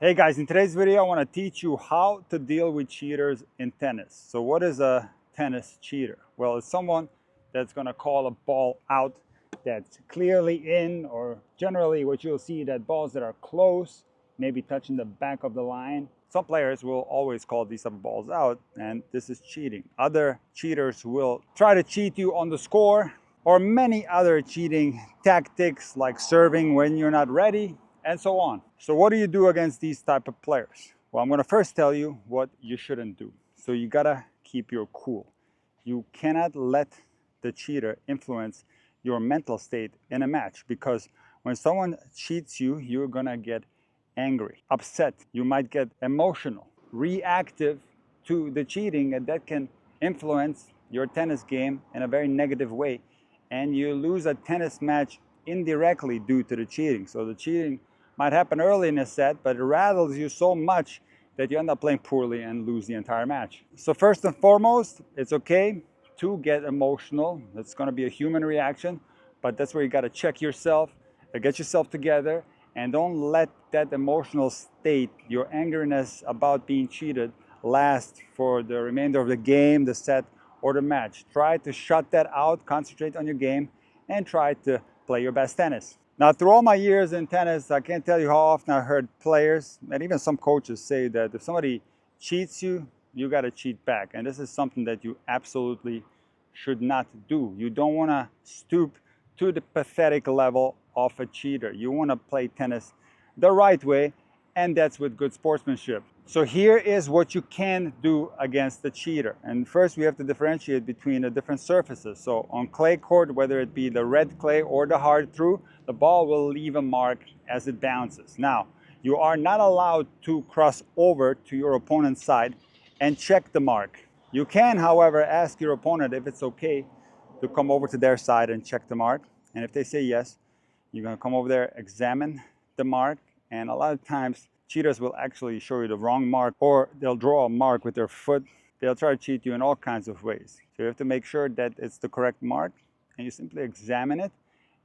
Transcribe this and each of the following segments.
Hey guys, in today's video I want to teach you how to deal with cheaters in tennis. So what is a tennis cheater? Well, it's someone that's going to call a ball out that's clearly in, or generally what you'll see that balls that are close, maybe touching the back of the line. Some players will always call these type of balls out, and this is cheating. Other cheaters will try to cheat you on the score, or many other cheating tactics like serving when you're not ready, and so on. So what do you do against these type of players? Well, I'm going to first tell you what you shouldn't do. So you got to keep your cool. You cannot let the cheater influence your mental state in a match, because when someone cheats you, you're going to get angry, upset. You might get emotional, reactive to the cheating, and that can influence your tennis game in a very negative way. And you lose a tennis match indirectly due to the cheating. So the cheating might happen early in a set, but it rattles you so much that you end up playing poorly and lose the entire match. So first and foremost, it's okay to get emotional. It's going to be a human reaction, but that's where you got to check yourself, get yourself together, and don't let that emotional state, your angeriness about being cheated, last for the remainder of the game, the set, or the match. Try to shut that out, concentrate on your game, and try to play your best tennis. Now, through all my years in tennis, I can't tell you how often I heard players and even some coaches say that if somebody cheats you, you got to cheat back. And this is something that you absolutely should not do. You don't want to stoop to the pathetic level of a cheater. You want to play tennis the right way, and that's with good sportsmanship. So here is what you can do against the cheater. And first we have to differentiate between the different surfaces. So on clay court, whether it be the red clay or the hard through, the ball will leave a mark as it bounces. Now, you are not allowed to cross over to your opponent's side and check the mark. You can, however, ask your opponent if it's okay to come over to their side and check the mark. And if they say yes, you're going to come over there, examine the mark, and a lot of times cheaters will actually show you the wrong mark, or they'll draw a mark with their foot. They'll try to cheat you in all kinds of ways. So you have to make sure that it's the correct mark, and you simply examine it.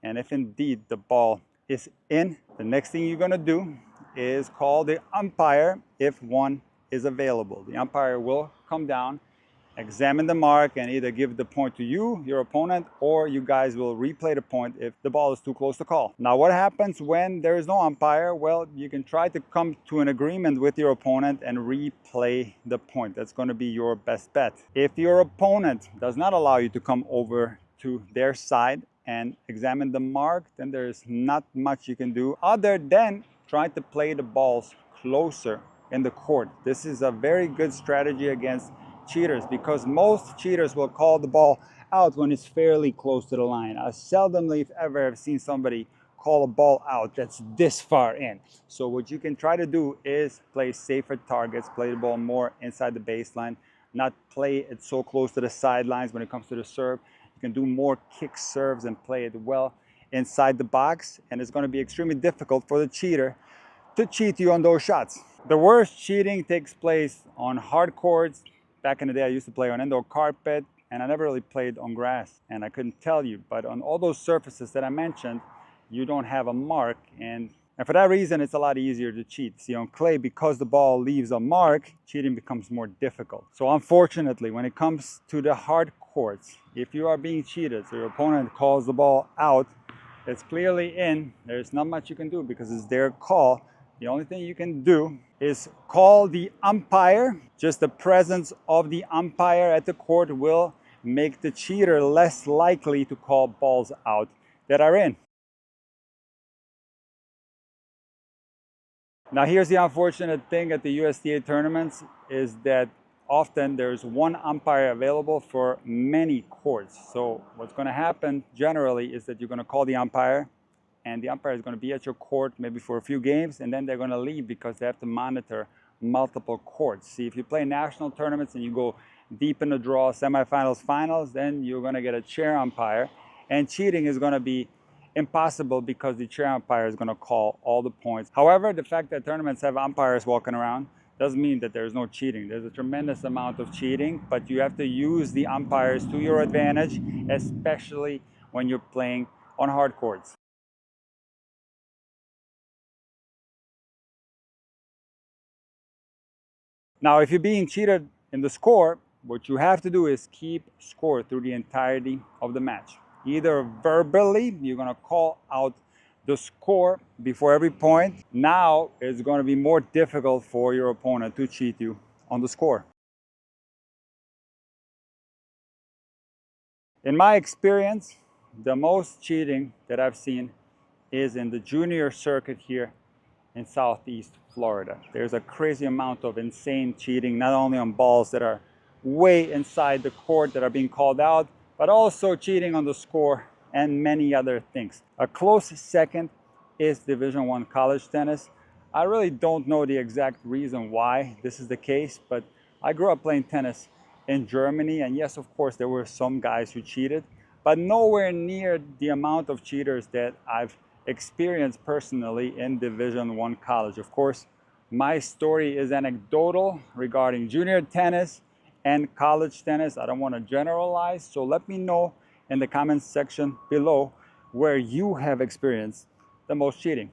And if indeed the ball is in, the next thing you're going to do is call the umpire if one is available. The umpire will come down, examine the mark, and either give the point to you, your opponent, or you guys will replay the point if the ball is too close to call. Now, what happens when there is no umpire? Well, you can try to come to an agreement with your opponent and replay the point. That's going to be your best bet. If your opponent does not allow you to come over to their side and examine the mark, then there's not much you can do other than try to play the balls closer in the court. This is a very good strategy against cheaters, because most cheaters will call the ball out when it's fairly close to the line. I seldomly, if ever, have seen somebody call a ball out that's this far in. So what you can try to do is play safer targets, play the ball more inside the baseline, not play it so close to the sidelines when it comes to the serve. You can do more kick serves and play it well inside the box, and it's going to be extremely difficult for the cheater to cheat you on those shots. The worst cheating takes place on hard courts. Back in the day, I used to play on indoor carpet, and I never really played on grass, and I couldn't tell you. But on all those surfaces that I mentioned, you don't have a mark, and for that reason, it's a lot easier to cheat. See, on clay, because the ball leaves a mark, cheating becomes more difficult. So unfortunately, when it comes to the hard courts, if you are being cheated, so your opponent calls the ball out, it's clearly in, there's not much you can do because it's their call. The only thing you can do is call the umpire. Just the presence of the umpire at the court will make the cheater less likely to call balls out that are in. Now, here's the unfortunate thing at the USTA tournaments is that often there's one umpire available for many courts. So what's going to happen generally is that you're going to call the umpire, and the umpire is going to be at your court maybe for a few games, and then they're going to leave because they have to monitor multiple courts. See, if you play national tournaments and you go deep in the draw, semifinals, finals, then you're going to get a chair umpire, and cheating is going to be impossible because the chair umpire is going to call all the points. However, the fact that tournaments have umpires walking around doesn't mean that there's no cheating. There's a tremendous amount of cheating, but you have to use the umpires to your advantage, especially when you're playing on hard courts. Now, if you're being cheated in the score, what you have to do is keep score through the entirety of the match. Either verbally, you're going to call out the score before every point. Now it's going to be more difficult for your opponent to cheat you on the score. In my experience, the most cheating that I've seen is in the junior circuit here in Southeast Florida. There's a crazy amount of insane cheating, not only on balls that are way inside the court that are being called out, but also cheating on the score and many other things. A close second is Division I college tennis. I really don't know the exact reason why this is the case, but I grew up playing tennis in Germany, and yes, of course, there were some guys who cheated, but nowhere near the amount of cheaters that I've experienced personally in Division I college. Of course, my story is anecdotal regarding junior tennis and college tennis. I don't want to generalize, so let me know in the comments section below where you have experienced the most cheating.